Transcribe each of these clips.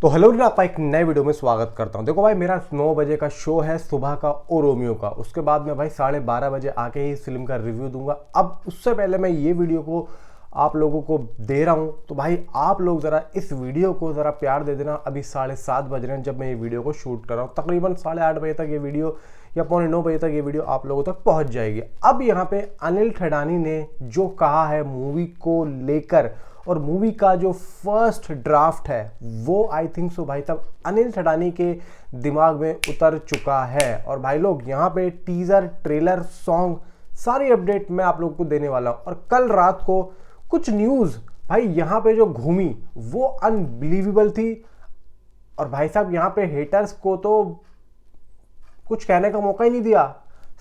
तो हेलो ना, आपका एक नए वीडियो में स्वागत करता हूं। देखो भाई, मेरा 9 बजे का शो है सुबह का ओ रोमियो का। उसके बाद मैं भाई 12:30 बजे आके ही इस फिल्म का रिव्यू दूंगा। अब उससे पहले मैं ये वीडियो को आप लोगों को दे रहा हूं, तो भाई आप लोग ज़रा इस वीडियो को ज़रा प्यार दे देना। अभी 7:30 बज रहे हैं जब मैं ये वीडियो को शूट कर रहा हूँ। तकरीबन 8:30 बजे तक ये वीडियो या 8:45 बजे तक ये वीडियो आप लोगों तक पहुँच जाएगी। अब यहाँ पे अनिल ठेडानी ने जो कहा है मूवी को लेकर, और मूवी का जो फर्स्ट ड्राफ्ट है वो आई थिंक सो भाई तब अनिल ठेडानी के दिमाग में उतर चुका है। और भाई लोग यहाँ पे टीजर, ट्रेलर, सॉन्ग, सारी अपडेट मैं आप लोगों को देने वाला हूँ। और कल रात को कुछ न्यूज़ भाई यहाँ पे जो घूमी वो अनबिलीवेबल थी। और भाई साहब यहाँ पे हेटर्स को तो कुछ कहने का मौका ही नहीं दिया।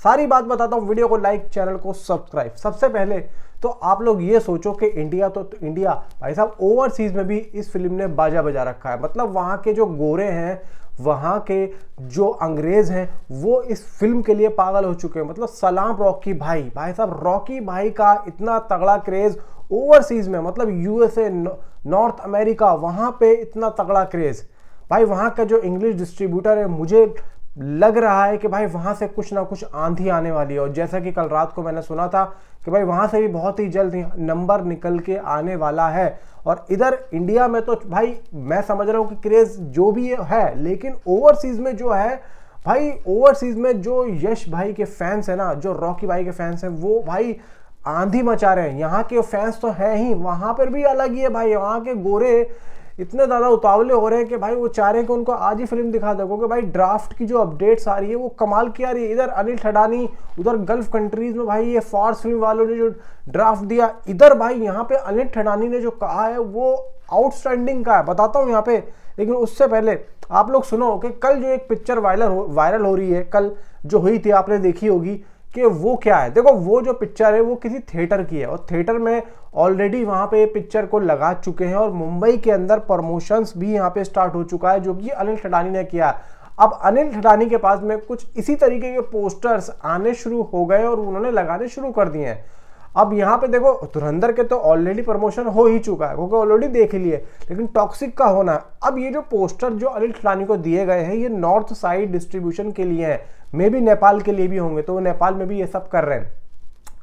सारी बात बताता हूँ, वीडियो को लाइक, चैनल को सब्सक्राइब। सबसे पहले तो आप लोग ये सोचो कि इंडिया तो इंडिया भाई साहब ओवरसीज में भी इस फिल्म ने बाजा बजा रखा है। मतलब वहाँ के जो गोरे हैं, वहाँ के जो अंग्रेज हैं, वो इस फिल्म के लिए पागल हो चुके हैं। मतलब सलाम रॉकी भाई। भाई साहब रॉकी भाई का इतना तगड़ा क्रेज ओवरसीज में, मतलब यूएसए, नॉर्थ अमेरिका, वहाँ पे इतना तगड़ा क्रेज। भाई वहाँ का जो इंग्लिश डिस्ट्रीब्यूटर है, मुझे लग रहा है कि भाई वहां से कुछ ना कुछ आंधी आने वाली है। और जैसा कि कल रात को मैंने सुना था कि भाई वहां से भी बहुत ही जल्द नंबर निकल के आने वाला है। और इधर इंडिया में तो भाई मैं समझ रहा हूं कि क्रेज जो भी है, लेकिन ओवरसीज में जो है भाई, ओवरसीज में जो यश भाई के फैंस है ना, जो रॉकी भाई के फैंस हैं, वो भाई आंधी मचा रहे हैं। यहाँ के फैंस तो हैं ही, वहां पर भी अलग ही है भाई। वहां के गोरे इतने ज़्यादा उतावले हो रहे हैं कि भाई वो चाह रहे हैं कि उनको आज ही फिल्म दिखा दो, क्योंकि भाई ड्राफ्ट की जो अपडेट्स आ रही है वो कमाल की आ रही है। इधर अनिल ठेडानी, उधर गल्फ कंट्रीज में भाई ये फॉर्स फिल्म वालों ने जो ड्राफ्ट दिया, इधर भाई यहाँ पे अनिल ठेडानी ने जो कहा है वो आउटस्टैंडिंग का है। बताता हूँ यहाँ पे, लेकिन उससे पहले आप लोग सुनो कि कल जो एक पिक्चर वायरल हो रही है, कल जो हुई थी, आपने देखी होगी कि वो क्या है। देखो वो जो पिक्चर है वो किसी थिएटर की है, और थिएटर में ऑलरेडी वहां पे पिक्चर को लगा चुके हैं, और मुंबई के अंदर प्रमोशंस भी यहाँ पे स्टार्ट हो चुका है, जो कि अनिल ठेडानी ने किया। अब अनिल ठेडानी के पास में कुछ इसी तरीके के पोस्टर्स आने शुरू हो गए और उन्होंने लगाने शुरू कर दिए हैं। अब यहाँ पे देखो, धुरंधर के तो ऑलरेडी प्रमोशन हो ही चुका है, क्योंकि ऑलरेडी देख लिए, लेकिन टॉक्सिक का होना है। अब ये जो पोस्टर जो अनिल ठेडानी को दिए गए हैं, ये नॉर्थ साइड डिस्ट्रीब्यूशन के लिए हैं, मे भी नेपाल के लिए भी होंगे, तो वो नेपाल में भी ये सब कर रहे हैं।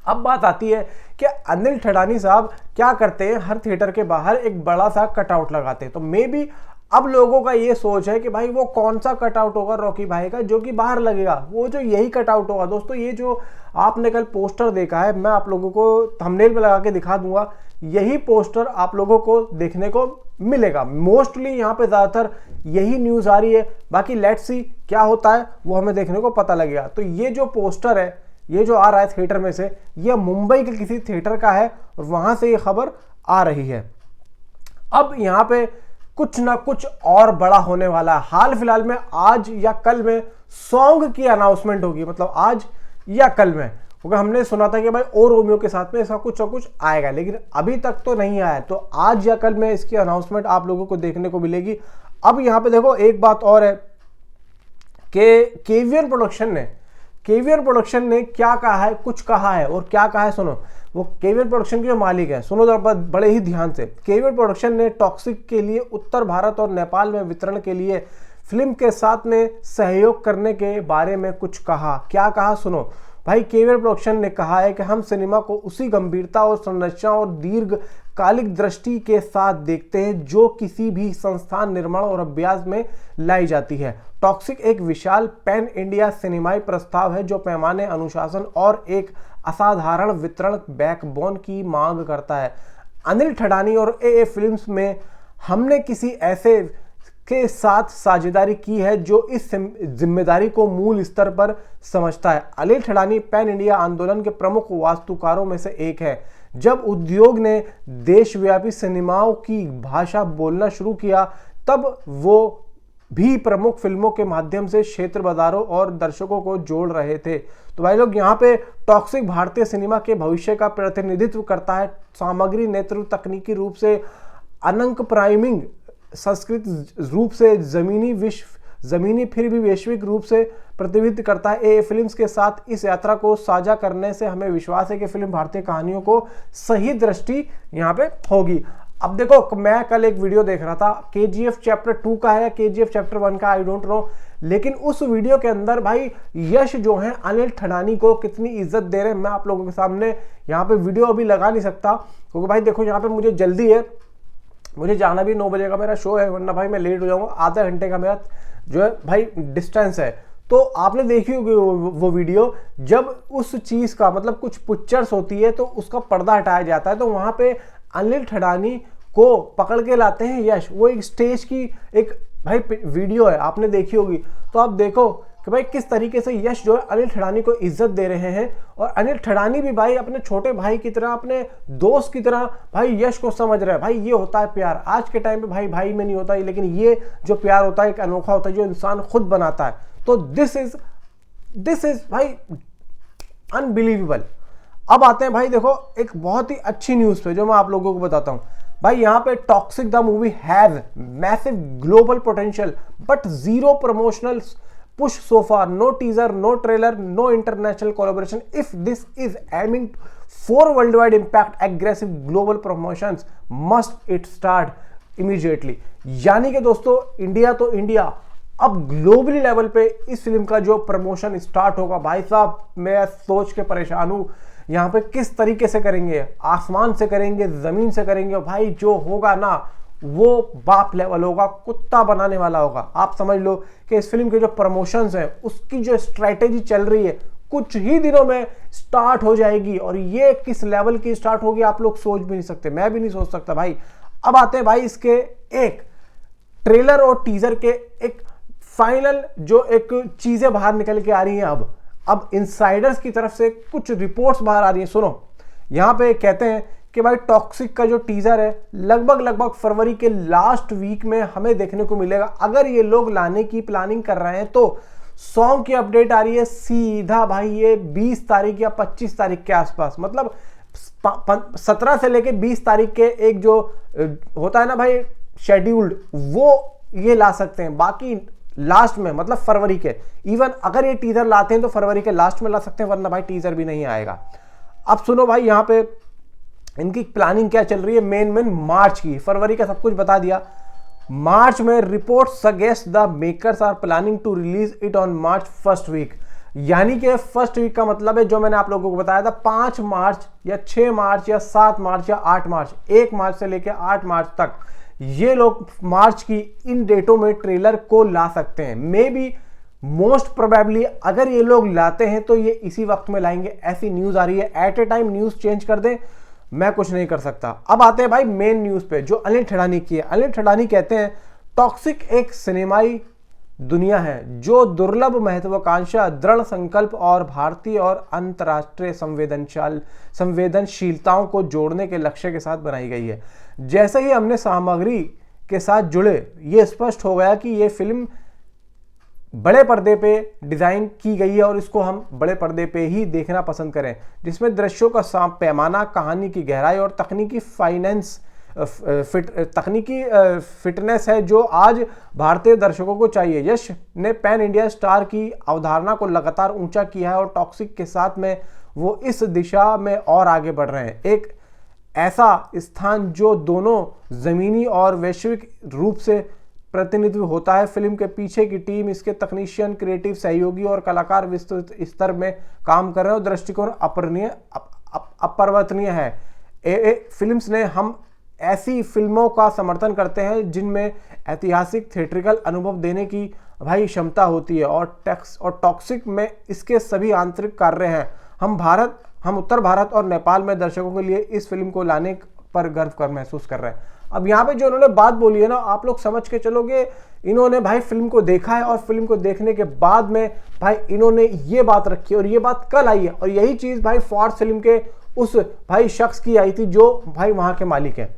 अब बात आती है कि अनिल ठेडानी साहब क्या करते हैं, हर थिएटर के बाहर एक बड़ा सा कटआउट लगाते हैं। तो मे बी अब लोगों का ये सोच है कि भाई वो कौन सा कटआउट होगा रॉकी भाई का जो कि बाहर लगेगा, वो जो यही कटआउट होगा। दोस्तों ये जो आपने कल पोस्टर देखा है, मैं आप लोगों को थंबनेल में लगा के दिखा दूंगा, यही पोस्टर आप लोगों को देखने को मिलेगा। मोस्टली यहाँ पे ज्यादातर यही न्यूज आ रही है। बाकी लेट्स सी क्या होता है, वो हमें देखने को पता लगेगा। तो ये जो पोस्टर है, ये जो आ रहा है थिएटर में से, ये मुंबई के किसी थिएटर का है और वहां से ये खबर आ रही है। अब यहाँ पे कुछ ना कुछ और बड़ा होने वाला है। हाल फिलहाल में आज या कल में सॉन्ग की अनाउंसमेंट होगी, मतलब आज या कल में, क्योंकि हमने सुना था कि भाई ओ रोमियो के साथ में ऐसा कुछ ना कुछ आएगा, लेकिन अभी तक तो नहीं आया। तो आज या कल में इसकी अनाउंसमेंट आप लोगों को देखने को मिलेगी। अब यहाँ पे देखो एक बात और है कि केवीएन प्रोडक्शन ने क्या कहा है, कुछ कहा है, और क्या कहा है सुनो। वो केवीएन प्रोडक्शन के जो मालिक है, सुनो जरा बड़े ही ध्यान से। केवीएन प्रोडक्शन ने टॉक्सिक के लिए उत्तर भारत और नेपाल में वितरण के लिए फिल्म के साथ में सहयोग करने के बारे में कुछ कहा। क्या कहा सुनो भाई। केवीएन प्रोडक्शन ने कहा है कि हम सिनेमा को उसी गंभीरता और संरचना और दीर्घकालिक दृष्टि के साथ देखते हैं जो किसी भी संस्थान, निर्माण और अभ्यास में लाई जाती है। टॉक्सिक एक विशाल पैन इंडिया सिनेमाई प्रस्ताव है जो पैमाने, अनुशासन और एक असाधारण वितरण बैकबोन की मांग करता है। अनिल ठेडानी और एए फिल्म्स में हमने किसी ऐसे के साथ साझेदारी की है जो इस जिम्मेदारी को मूल स्तर पर समझता है। अनिल ठेडानी पैन इंडिया आंदोलन के प्रमुख वास्तुकारों में से एक है। जब उद्योग ने देशव्यापी सिनेमाओं की भाषा बोलना शुरू किया, तब वो भी प्रमुख फिल्मों के माध्यम से क्षेत्र बाजारों और दर्शकों को जोड़ रहे थे। तो भाई लोग यहाँ पे टॉक्सिक भारतीय सिनेमा के भविष्य का प्रतिनिधित्व करता है। सामग्री, नेतृत्व, तकनीकी रूप से अनंक प्राइमिंग, संस्कृत रूप से जमीनी फिर भी वैश्विक रूप से प्रतिनिधित्व करता है। ए फिल्म्स के साथ इस यात्रा को साझा करने से हमें विश्वास है कि फिल्म भारतीय कहानियों को सही दृष्टि यहाँ पे होगी। अब देखो, मैं कल एक वीडियो देख रहा था, KGF चैप्टर 2 का है या KGF चैप्टर 1 का, आई डोंट नो, लेकिन उस वीडियो के अंदर भाई यश जो है अनिल ठडानी को कितनी इज्जत दे रहे हैं, मैं आप लोगों के सामने यहाँ पे वीडियो अभी लगा नहीं सकता, क्योंकि भाई देखो यहाँ पे मुझे जल्दी है, मुझे जाना भी 9 बजे का मेरा शो है, वरना भाई मैं लेट हो जाऊंगा, आधा घंटे का मेरा जो है भाई डिस्टेंस है। तो आपने देखी होगी वो वीडियो, जब उस चीज का मतलब कुछ पिक्चर्स होती है तो उसका पर्दा हटाया जाता है, तो वहां पे अनिल ठडानी को पकड़ के लाते हैं यश, वो एक स्टेज की एक भाई वीडियो है, आपने देखी होगी। तो आप देखो कि भाई किस तरीके से यश जो है अनिल ठडानी को इज्जत दे रहे हैं, और अनिल ठडानी भी भाई अपने छोटे भाई की तरह, अपने दोस्त की तरह भाई यश को समझ रहे हैं। भाई ये होता है प्यार, आज के टाइम पे भाई भाई में नहीं होता, लेकिन ये जो प्यार होता है एक अनोखा होता है जो इंसान खुद बनाता है। तो दिस इज भाई अनबिलीवेबल। अब आते हैं भाई देखो एक बहुत ही अच्छी न्यूज पे जो मैं आप लोगों को बताता हूं। भाई यहाँ पे Toxic the movie have massive global potential but zero promotional push so far, no teaser, no trailer, no international collaboration. If this is aiming for worldwide impact aggressive global promotions must it start immediately. यानी कि दोस्तों India तो India, अब globally level पे इस film का जो promotion start होगा, भाई साहब मैं सोच के परेशान हूं यहाँ पे किस तरीके से करेंगे, आसमान से करेंगे, जमीन से करेंगे, भाई जो होगा ना वो बाप लेवल होगा, कुत्ता बनाने वाला होगा। आप समझ लो कि इस फिल्म के जो प्रमोशंस हैं उसकी जो स्ट्रैटेजी चल रही है कुछ ही दिनों में स्टार्ट हो जाएगी, और ये किस लेवल की स्टार्ट होगी आप लोग सोच भी नहीं सकते, मैं भी नहीं सोच सकता भाई। अब आते हैं भाई इसके एक ट्रेलर और टीजर के एक फाइनल जो एक चीजें बाहर निकल के आ रही हैं। अब इनसाइडर्स की तरफ से कुछ रिपोर्ट्स बाहर आ रही हैं, सुनो। यहां पे कहते हैं कि भाई टॉक्सिक का जो टीजर है लगभग फरवरी के लास्ट वीक में हमें देखने को मिलेगा। अगर ये लोग लाने की प्लानिंग कर रहे हैं तो सॉन्ग की अपडेट आ रही है सीधा भाई ये 20 तारीख या 25 तारीख के आसपास, मतलब 17 से लेके 20 तारीख के एक जो होता है ना भाई शेड्यूल्ड, वो ये ला सकते हैं। बाकी लास्ट में मतलब फरवरी के, इवन अगर ये टीजर लाते हैं तो फरवरी के लास्ट में ला सकते हैं, वरना भाई टीजर भी नहीं आएगा। अब सुनो भाई यहाँ पे इनकी प्लानिंग क्या चल रही है, मेन मार्च की, फरवरी का सब कुछ बता दिया। मार्च में report suggest the makers are planning to release it on March first week. यानी कि फर्स्ट वीक का मतलब है जो मैंने आप लोगों को बताया था 5 मार्च या 6 मार्च या 7 मार्च या 8 मार्च, 1 मार्च से लेकर 8 मार्च तक ये लोग मार्च की इन डेटों में ट्रेलर को ला सकते हैं। मे बी मोस्ट प्रोबेबली अगर ये लोग लाते हैं तो ये इसी वक्त में लाएंगे, ऐसी न्यूज आ रही है। At a time news change कर दें, मैं कुछ नहीं कर सकता। अब आते हैं भाई मेन न्यूज पे जो अनिल ठडानी की है। अनिल ठडानी कहते हैं टॉक्सिक एक सिनेमाई दुनिया है जो दुर्लभ महत्वाकांक्षा, दृढ़ संकल्प और भारतीय और अंतर्राष्ट्रीय संवेदनशीलताओं को जोड़ने के लक्ष्य के साथ बनाई गई है। जैसे ही हमने सामग्री के साथ जुड़े ये स्पष्ट हो गया कि ये फिल्म बड़े पर्दे पे डिजाइन की गई है और इसको हम बड़े पर्दे पे ही देखना पसंद करें, जिसमें दृश्यों का पैमाना, कहानी की गहराई और तकनीकी फिटनेस है जो आज भारतीय दर्शकों को चाहिए। यश ने पैन इंडिया स्टार की अवधारणा को लगातार ऊंचा किया है और टॉक्सिक के साथ में वो इस दिशा में और आगे बढ़ रहे हैं। एक ऐसा स्थान जो दोनों जमीनी और वैश्विक रूप से प्रतिनिधित्व होता है। फिल्म के पीछे की टीम, इसके तकनीशियन, क्रिएटिव सहयोगी और कलाकार विस्तृत स्तर में काम कर रहे हैं और दृष्टिकोण अपरिवर्तनीय है। फिल्म्स ने हम ऐसी फिल्मों का समर्थन करते हैं जिनमें ऐतिहासिक थिएट्रिकल अनुभव देने की भाई क्षमता होती है और टॉक्सिक में इसके सभी आंतरिक कार्य हैं। हम उत्तर भारत और नेपाल में दर्शकों के लिए इस फिल्म को लाने पर गर्व कर महसूस कर रहे हैं। अब यहाँ पे जो उन्होंने बात बोली है ना, आप लोग समझ के चलोगे, इन्होंने भाई फिल्म को देखा है और फिल्म को देखने के बाद में भाई इन्होंने ये बात रखी और ये बात कल आई है, और यही चीज भाई फॉर्स फिल्म के उस भाई शख्स की आई थी जो भाई वहां के मालिक हैं।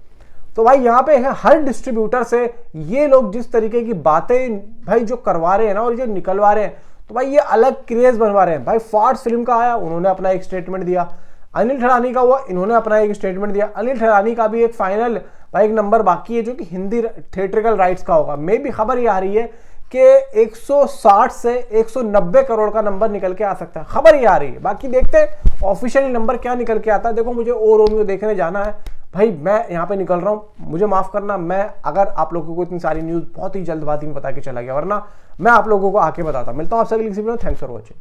तो भाई यहाँ पे है हर डिस्ट्रीब्यूटर से ये लोग जिस तरीके की बातें भाई जो करवा रहे हैं ना और जो निकलवा रहे हैं, तो भाई ये अलग क्रेज बनवा रहे हैं। भाई फॉर्स फिल्म का आया, उन्होंने अपना एक स्टेटमेंट दिया, अनिल ठडानी का हुआ, इन्होंने अपना एक स्टेटमेंट दिया। अनिल ठडानी का भी एक फाइनल भाई एक नंबर बाकी है जो कि हिंदी थिएट्रिकल राइट्स का होगा। मे भी खबर ये आ रही है कि 160 से 190 करोड़ का नंबर निकल के आ सकता है, खबर ये आ रही है। बाकी देखते हैं ऑफिशियली नंबर क्या निकल के आता है। देखो मुझे ओ रोमियो देखने जाना है, भाई मैं यहाँ पे निकल रहा हूँ, मुझे माफ करना, मैं अगर आप लोगों को इतनी सारी न्यूज़ बहुत ही जल्दबाजी में बता के चला गया, वरना मैं आप लोगों को आके बताता। मिलता हूँ आपसे अगली किसी वीडियो में। Thanks for watching.